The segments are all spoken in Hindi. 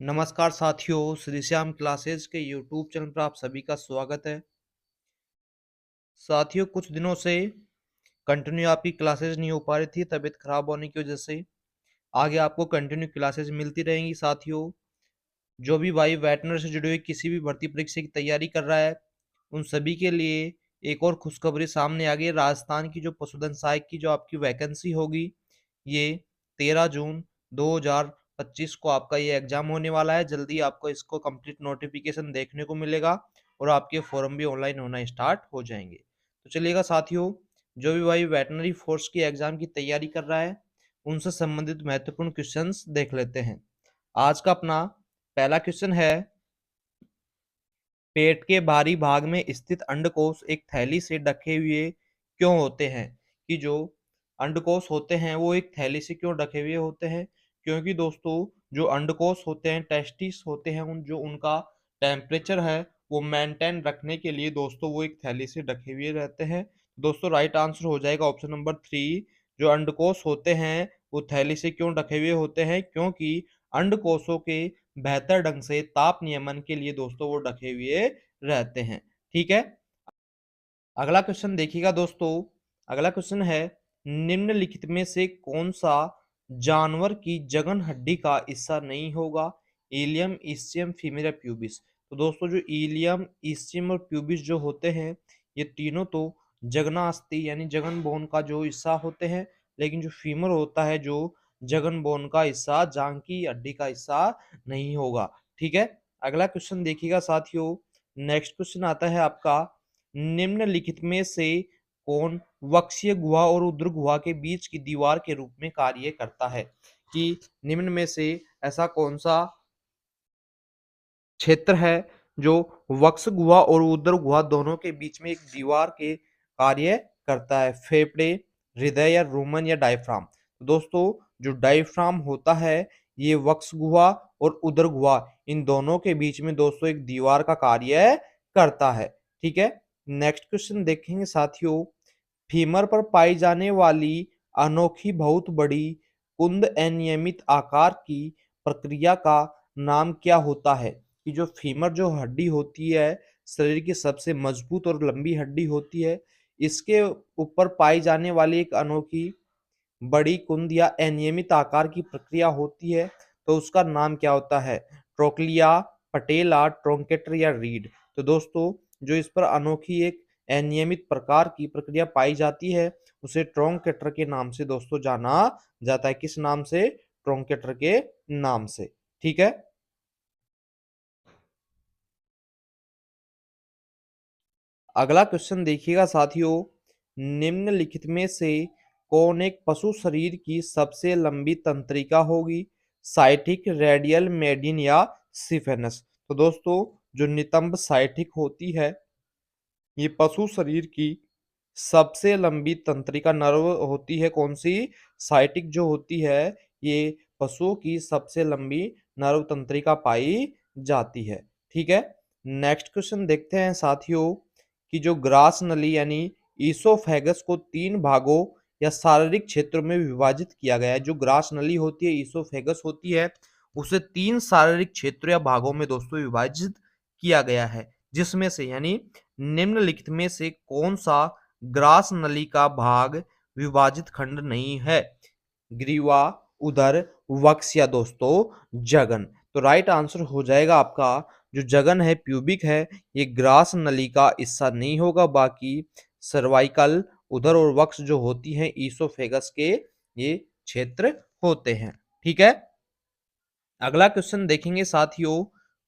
नमस्कार साथियों, श्री श्याम क्लासेस के यूट्यूब चैनल पर आप सभी का स्वागत है। साथियों, कुछ दिनों से कंटिन्यू आपकी क्लासेस नहीं हो पा रही थी तबीयत खराब होने की वजह से। आगे आपको कंटिन्यू क्लासेस मिलती रहेंगी साथियों। जो भी भाई वेटनरी से जुड़े हुए किसी भी भर्ती परीक्षा की तैयारी कर रहा है, उन सभी के लिए एक और खुशखबरी सामने आ गई है। राजस्थान की जो पशुधन सहायक की जो आपकी वैकेंसी होगी, ये 13 जून 2025 को आपका ये एग्जाम होने वाला है। जल्दी आपको इसको कंप्लीट नोटिफिकेशन देखने को मिलेगा और आपके फॉर्म भी ऑनलाइन होना स्टार्ट हो जाएंगे। तो चलिएगा साथियों, जो भी भाई वेटनरी फोर्स की एग्जाम की तैयारी कर रहा है, उनसे संबंधित महत्वपूर्ण क्वेश्चंस देख लेते हैं। आज का अपना पहला क्वेश्चन है, पेट के बाहरी भाग में स्थित अंडकोश एक थैली से ढके हुए क्यों होते हैं? कि जो अंडकोश होते हैं वो एक थैली से क्यों ढके हुए होते हैं? क्योंकि दोस्तों, जो अंडकोश होते हैं, टेस्टिस होते हैं, उन जो उनका टेम्परेचर है वो मेंटेन रखने के लिए दोस्तों वो एक थैली से ढके हुए रहते हैं। दोस्तों राइट आंसर हो जाएगा ऑप्शन नंबर 3। जो अंडकोश होते हैं वो थैली से क्यों ढके हुए होते हैं? क्योंकि अंडकोशों के बेहतर ढंग से ताप नियमन के लिए दोस्तों वो ढके हुए रहते हैं। ठीक है, अगला क्वेश्चन देखिएगा दोस्तों। अगला क्वेश्चन है, निम्नलिखित में से कौन सा जानवर की जघन हड्डी का हिस्सा नहीं होगा? इलियम, ईस्चियम, फीमर या प्यूबिस? तो दोस्तों, जो इलियम, ईस्चियम और प्यूबिस जो होते हैं, ये तीनों तो जघनास्थि यानी जघन बोन का जो हिस्सा होते हैं, लेकिन जो फीमर होता है, जो जघन बोन का हिस्सा, जांग की हड्डी का हिस्सा नहीं होगा। ठीक है, अगला क्वेश्चन देखिएगा साथियों। नेक्स्ट क्वेश्चन आता है आपका, निम्नलिखित में से कौन वक्षीय गुहा और उदर गुहा के बीच की दीवार के रूप में कार्य करता है? कि निम्न में से ऐसा कौन सा क्षेत्र है जो वक्ष गुहा और उदर गुहा दोनों के बीच में एक दीवार के कार्य करता है? फेफड़े, हृदय या रोमन या डायफ्राम? तो दोस्तों, जो डायफ्राम होता है, ये वक्ष गुहा और उदर गुहा इन दोनों के बीच में दोस्तों एक दीवार का कार्य करता है। ठीक है, नेक्स्ट क्वेश्चन देखेंगे साथियों। फीमर पर पाई जाने वाली अनोखी बहुत बड़ी कुंद अनियमित आकार की प्रक्रिया का नाम क्या होता है? कि जो फीमर जो हड्डी होती है, शरीर की सबसे मजबूत और लंबी हड्डी होती है, इसके ऊपर पाई जाने वाली एक अनोखी बड़ी कुंद या अनियमित आकार की प्रक्रिया होती है, तो उसका नाम क्या होता है? ट्रोक्लिया, पटेला, ट्रोंकेटर या रीड? तो दोस्तों, जो इस पर अनोखी एक अनियमित प्रकार की प्रक्रिया पाई जाती है, उसे ट्रोंकेटर के नाम से दोस्तों जाना जाता है। किस नाम से? ट्रोंकेटर के नाम से। ठीक है, अगला क्वेश्चन देखिएगा साथियों। निम्नलिखित में से कौन एक पशु शरीर की सबसे लंबी तंत्रिका होगी? साइटिक, रेडियल, मेडियन या सिफेनस? तो दोस्तों, जो नितंब साइटिक होती है, ये पशु शरीर की सबसे लंबी तंत्रिका नर्व होती है। कौन सी? साइटिक जो होती है, ये पशुओं की सबसे लंबी नर्व तंत्रिका पाई जाती है। ठीक है, नेक्स्ट क्वेश्चन देखते हैं साथियों। कि जो ग्रास नली यानी ईसोफेगस को 3 भागों या शारीरिक क्षेत्रों में विभाजित किया गया है। जो ग्रास नली होती है, ईसोफेगस होती है, उसे 3 शारीरिक क्षेत्रों या भागों में दोस्तों विभाजित किया गया है। जिसमें से यानी निम्नलिखित में से कौन सा ग्रास नली का भाग विभाजित खंड नहीं है? ग्रीवा, उदर, वक्ष या दोस्तों जगन? तो राइट आंसर हो जाएगा आपका जो जगन है, प्यूबिक है, ये ग्रास नली का हिस्सा नहीं होगा। बाकी सर्वाइकल, उदर और वक्ष जो होती हैं ईसोफेगस के ये क्षेत्र होते हैं। ठीक है, अगला क्वेश्चन देखेंगे साथियों।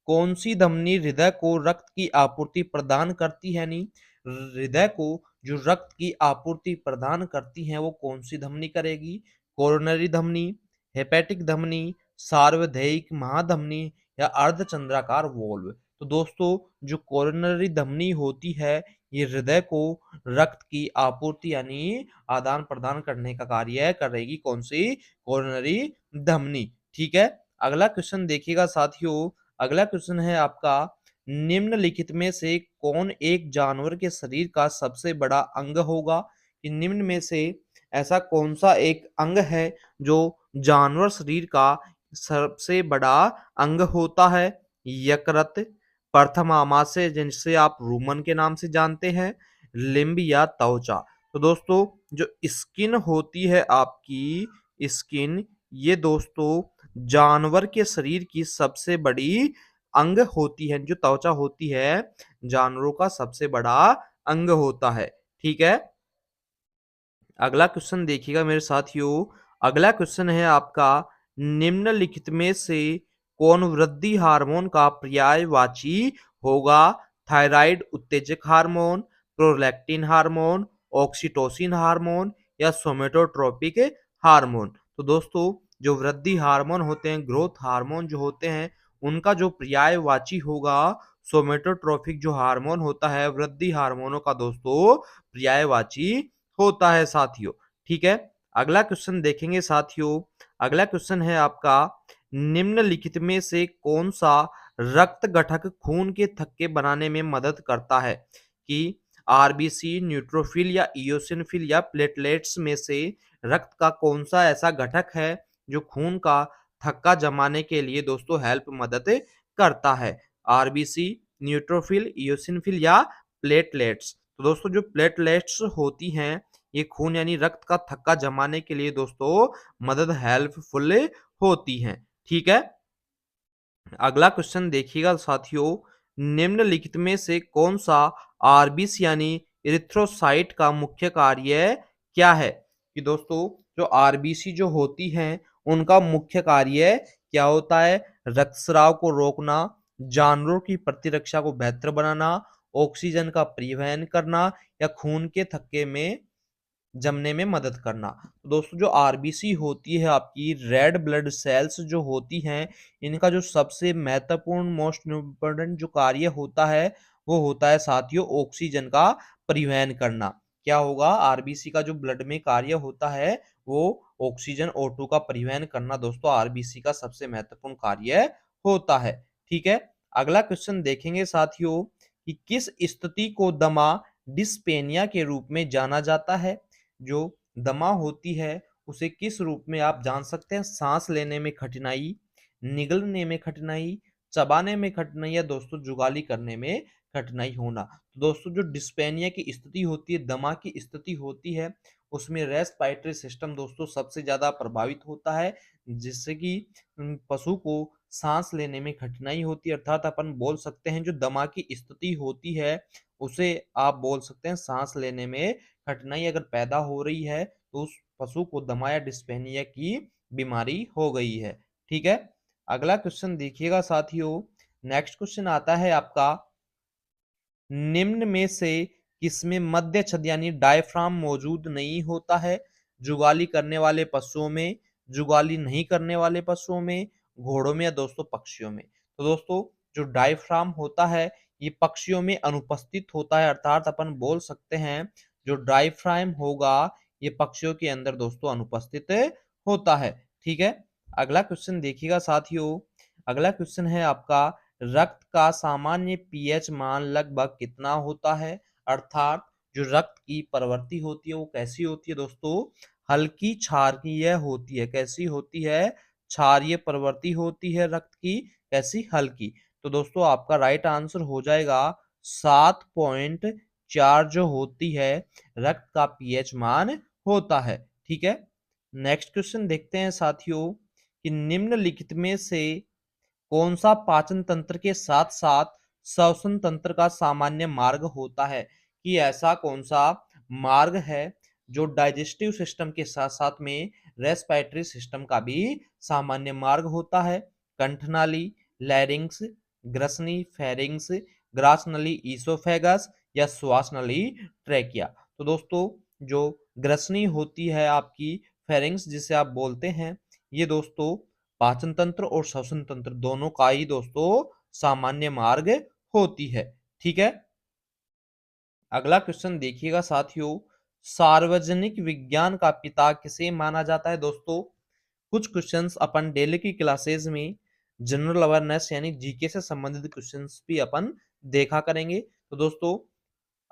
कौन सी धमनी हृदय को रक्त की आपूर्ति प्रदान करती है? नहीं, हृदय को जो रक्त की आपूर्ति प्रदान करती है वो कौन सी धमनी करेगी? कोरोनरी धमनी, हेपेटिक धमनी, सार्वधैयिक महाधमनी या अर्धचंद्राकार वोल्व? तो दोस्तों, जो कोरोनरी धमनी होती है, ये हृदय को रक्त की आपूर्ति यानी आदान प्रदान करने का कार्य करेगी। कौन सी? कोरोनरी धमनी। ठीक है, अगला क्वेश्चन देखिएगा साथियों। अगला क्वेश्चन है आपका, निम्नलिखित में से कौन एक जानवर के शरीर का सबसे बड़ा अंग होगा? कि निम्न में से ऐसा कौन सा एक अंग है जो जानवर शरीर का सबसे बड़ा अंग होता है? यकृत, प्रथम आमाशय जिसे आप रुमन के नाम से जानते हैं, लिम्ब या त्वचा। तो दोस्तों जो स्किन होती है आपकी, स्किन, ये दोस्तों जानवर के शरीर की सबसे बड़ी अंग होती है। जो त्वचा होती है जानवरों का सबसे बड़ा अंग होता है। ठीक है। अगला क्वेश्चन देखिएगा मेरे साथियों। अगला क्वेश्चन है आपका, निम्नलिखित में से कौन वृद्धि हार्मोन का पर्यायवाची होगा? थायराइड उत्तेजक hormone, prolactin hormone, oxytocin hormone या सोमेटोट्रोपिक हार्मोन। तो दोस्तों जो वृद्धि हार्मोन होते हैं, ग्रोथ हार्मोन जो होते हैं, उनका जो पर्यायवाची होगा सोमेटोट्रोपिक जो हार्मोन होता है, वृद्धि हार्मोनों का दोस्तों पर्यायवाची होता है साथियों। ठीक है। अगला क्वेश्चन देखेंगे साथियों। अगला क्वेश्चन है आपका, निम्नलिखित में से कौन सा रक्त घटक खून के थक्के बनाने में मदद करता है? कि आरबीसी, न्यूट्रोफिल या इयोसिनोफिल या प्लेटलेट्स में से रक्त का कौन सा ऐसा घटक है जो खून का थक्का जमाने के लिए दोस्तों हेल्प मदद करता है? आरबीसी, न्यूट्रोफिल, इयोसिनोफिल या प्लेटलेट्स। तो दोस्तों जो प्लेटलेट्स होती हैं, ये खून यानी रक्त का थक्का जमाने के लिए दोस्तों मदद हेल्पफुल होती हैं। ठीक है। अगला क्वेश्चन देखिएगा साथियों, निम्नलिखित में से कौन सा आरबीसी यानी इरिथ्रोसाइट का मुख्य कार्य क्या है? कि दोस्तों जो आरबीसी जो होती हैं उनका मुख्य कार्य क्या होता है? रक्तस्राव को रोकना, जानवरों की प्रतिरक्षा को बेहतर बनाना, ऑक्सीजन का परिवहन करना या खून के थक्के में जमने में मदद करना। तो दोस्तों जो आरबीसी होती है आपकी, रेड ब्लड सेल्स जो होती हैं, इनका जो सबसे महत्वपूर्ण मोस्ट इम्पोर्टेंट जो कार्य होता है वो होता है साथियों ऑक्सीजन का परिवहन करना। क्या होगा? आरबीसी का जो ब्लड में कार्य होता है वो ऑक्सीजन O2 का परिवहन करना दोस्तों आरबीसी का सबसे महत्वपूर्ण कार्य होता है। ठीक है। अगला क्वेश्चन देखेंगे साथियों कि किस स्थिति को दमा डिस्पेनिया के रूप में जाना जाता है? जो दमा होती है उसे किस रूप में आप जान सकते हैं? सांस लेने में कठिनाई, निगलने में कठिनाई, चबाने में कठिनाई या दोस्तों जुगाली करने में कठिनाई होना। तो दोस्तों जो डिस्पेनिया की स्थिति होती है, दमा की स्थिति होती है, उसमें रेस्पिरेटरी सिस्टम दोस्तों सबसे ज्यादा प्रभावित होता है, जिससे कि पशु को सांस लेने में कठिनाई होती है। अर्थात अपन बोल सकते हैं जो दमा की स्थिति होती है उसे आप बोल सकते हैं सांस लेने में कठिनाई अगर पैदा हो रही है तो उस पशु को दमा या डिस्पेनिया की बीमारी हो गई है। ठीक है। अगला क्वेश्चन देखिएगा साथियों। नेक्स्ट क्वेश्चन आता है आपका, निम्न में से किसमें मध्य छद यानी डायफ्राम मौजूद नहीं होता है? जुगाली करने वाले पशुओं में, जुगाली नहीं करने वाले पशुओं में, घोड़ों में या दोस्तों पक्षियों में? तो दोस्तों जो डायफ्राम होता है ये पक्षियों में अनुपस्थित होता है। अर्थात अपन बोल सकते हैं जो डायफ्राम होगा ये पक्षियों के अंदर दोस्तों अनुपस्थित होता है। ठीक है। अगला क्वेश्चन देखिएगा साथियों। अगला क्वेश्चन है आपका, रक्त का सामान्य पीएच मान लगभग कितना होता है? अर्थात जो रक्त की प्रवृत्ति होती है वो कैसी होती है दोस्तों? हल्की क्षारीय होती है। कैसी होती है? क्षारीय प्रवृत्ति होती है रक्त की। कैसी? हल्की। तो दोस्तों आपका राइट आंसर हो जाएगा 7.4 जो होती है रक्त का पीएच मान होता है। ठीक है। नेक्स्ट क्वेश्चन देखते हैं साथियों कि निम्नलिखित में से कौन सा पाचन तंत्र के साथ साथ श्वसन तंत्र का सामान्य मार्ग होता है? कि ऐसा कौन सा मार्ग है जो डाइजेस्टिव सिस्टम के साथ साथ में रेस्पिरेटरी सिस्टम का भी सामान्य मार्ग होता है? कंठनाली, लैरिंग्स, ग्रसनी फेरिंग्स, ग्रासनली ईसोफेगस या श्वास नली ट्रेकिया। तो दोस्तों जो ग्रसनी होती है आपकी, फेरिंग्स जिसे आप बोलते हैं, ये दोस्तों पाचन तंत्र और श्वसन तंत्र दोनों का ही दोस्तों सामान्य मार्ग होती है। ठीक है। अगला क्वेश्चन देखिएगा साथियों, सार्वजनिक विज्ञान का पिता किसे माना जाता है? दोस्तों कुछ क्वेश्चंस अपन डेली की क्लासेस में जनरल अवेयरनेस यानी जीके से संबंधित क्वेश्चंस भी अपन देखा करेंगे। तो दोस्तों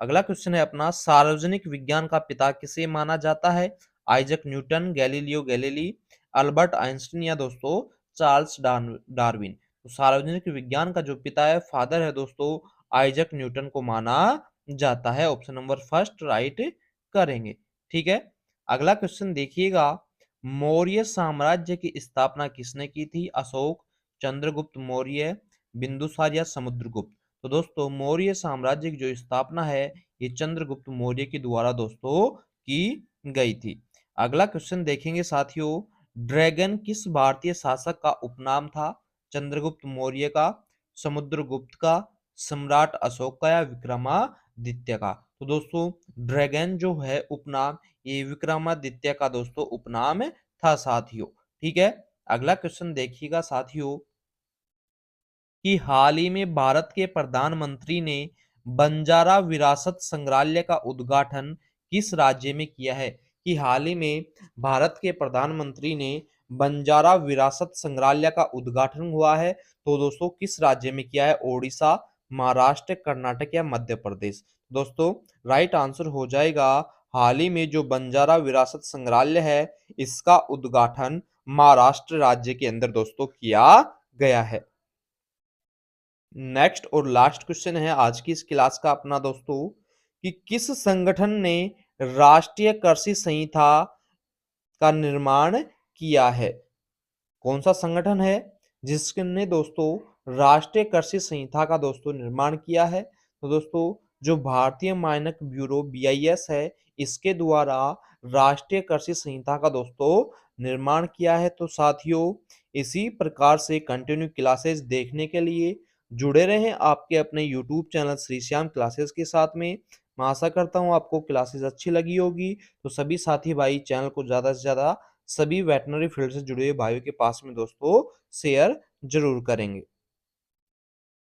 अगला क्वेश्चन है अपना, सार्वजनिक विज्ञान का पिता किसे माना जाता है? Isaac Newton, Galileo Galilei, Albert Einstein या दोस्तों चार्ल्स डार्विन। तो सार्वजनिक विज्ञान का जो पिता है, फादर है दोस्तों, आइजक न्यूटन को माना जाता है। ऑप्शन नंबर फर्स्ट राइट करेंगे। ठीक है, अगला क्वेश्चन देखिएगा, मौर्य साम्राज्य की स्थापना किसने की थी? अशोक, चंद्रगुप्त मौर्य, बिंदुसार या समुद्रगुप्त? तो दोस्तों मौर्य साम्राज्य की जो स्थापना है ये चंद्रगुप्त मौर्य के द्वारा दोस्तों की गई थी। अगला क्वेश्चन देखेंगे साथियों, ड्रैगन किस भारतीय शासक का उपनाम था? चंद्रगुप्त मौर्य का, समुद्रगुप्त का, सम्राट अशोक का या विक्रमादित्य का? तो दोस्तों ड्रैगन जो है उपनाम ये विक्रमादित्य का दोस्तों उपनाम था साथियों। ठीक है, अगला क्वेश्चन देखिएगा साथियों कि हाल ही में भारत के प्रधानमंत्री ने बंजारा विरासत संग्रहालय का उद्घाटन किस राज्य में किया है? कि हाल ही में भारत के प्रधानमंत्री ने बंजारा विरासत संग्रहालय का उद्घाटन हुआ है, तो दोस्तों किस राज्य में किया है? ओडिशा, महाराष्ट्र, कर्नाटक या मध्य प्रदेश? दोस्तों राइट आंसर हो जाएगा हाल ही में जो बंजारा विरासत संग्रहालय है इसका उद्घाटन महाराष्ट्र राज्य के अंदर दोस्तों किया गया है। नेक्स्ट और लास्ट क्वेश्चन है आज की इस क्लास का अपना दोस्तों कि किस संगठन ने राष्ट्रीय कृषि संहिता का निर्माण किया है? कौन सा संगठन है जिसने दोस्तों राष्ट्रीय कृषि संहिता का दोस्तों निर्माण किया है? तो दोस्तों जो भारतीय मानक ब्यूरो बीआईएस है इसके द्वारा राष्ट्रीय कृषि संहिता का दोस्तों निर्माण किया है। तो साथियों इसी प्रकार से कंटिन्यू क्लासेस देखने के लिए जुड़े रहें आपके अपने YouTube channel Shri Shyam classes के साथ में। मैं आशा करता हूँ आपको क्लासेस अच्छी लगी होगी। तो सभी साथी भाई चैनल को ज़्यादा से ज़्यादा सभी वेटनरी फील्ड से जुड़े हुए भाइयों के पास में दोस्तों शेयर जरूर करेंगे।